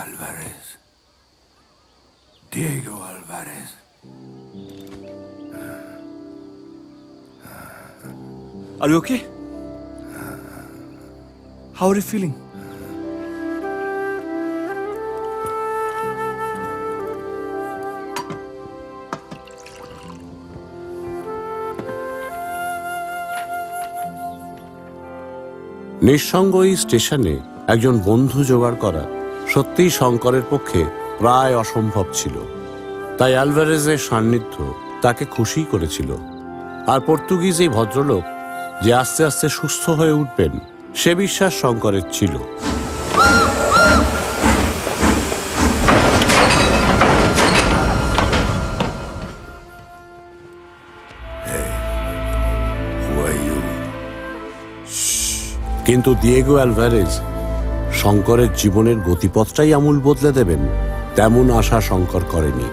Alvarez. Diego Alvarez. Are you okay? How are you feeling? নিঃসঙ্গ এই স্টেশনে একজন বন্ধু জোগাড় করা সত্যিই শঙ্করের পক্ষে প্রায় অসম্ভব ছিল। তাই অ্যালভারেজের সান্নিধ্য তাকে খুশি করেছিল। আর পর্তুগিজ এই ভদ্রলোক যে আস্তে আস্তে সুস্থ হয়ে উঠবেন সে বিশ্বাস শঙ্করের ছিল। কিন্তু দিয়েগো অ্যালভারেজ শঙ্করের জীবনের গতিপথটাই আমূল বদলে দেবেন তেমন আশা শঙ্কর করেনি।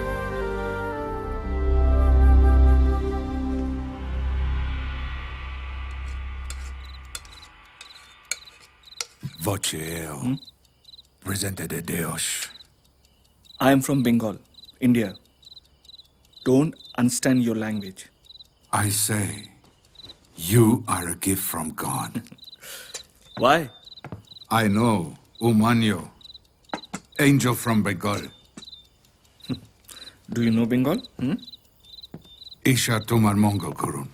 Voceo. Presente de Deus. I am from Bengal, India. Don't understand your language. I say, you are a gift from God. Why? I know, Umanyo, angel from Bengal. Do you know Bengal? Isha tomar mongol korun.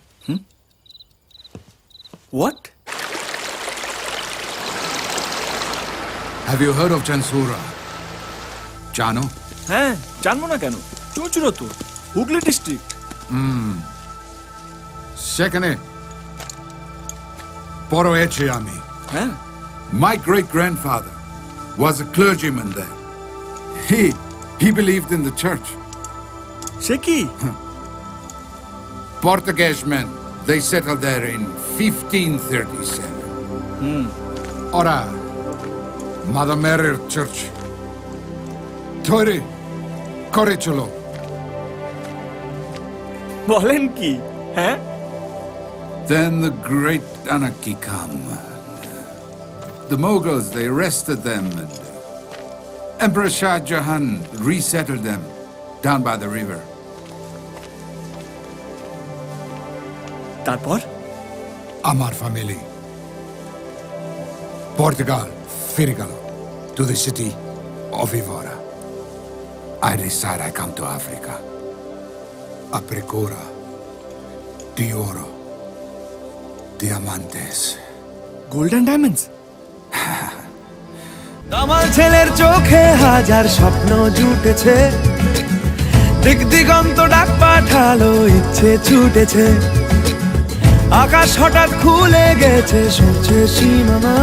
What? Have you heard of Chansura? Jano? হ্যাঁ, জানবো না কেন? চুচুড়ো তো, Hooghly district. Second, Poro Eche Ami. হ্যাঁ, My great-grandfather was a clergyman there. He believed in the church. সে কি? Portuguese men, they settled there in 1537. Ora, Mother Mary Church. Tori, Koricholo. বলেন কি? হ্যাঁ? Then the great anarchy come. The Mughals, they arrested them. And Emperor Shah Jahan resettled them down by the river. তারপর? Amar family. Portugal, Firigal, to the city of Ivora. I decide I come to Africa. Apricora, de oro, diamantes. Gold and diamonds? আমার ছেলের চোখে হাজার স্বপ্ন জুটেছে, দিক দিগন্ত ডাক পাঠালো, ইচ্ছে ছুটেছে। আকাশ হঠাৎ খুলে গেছে, সরছে সীমানা।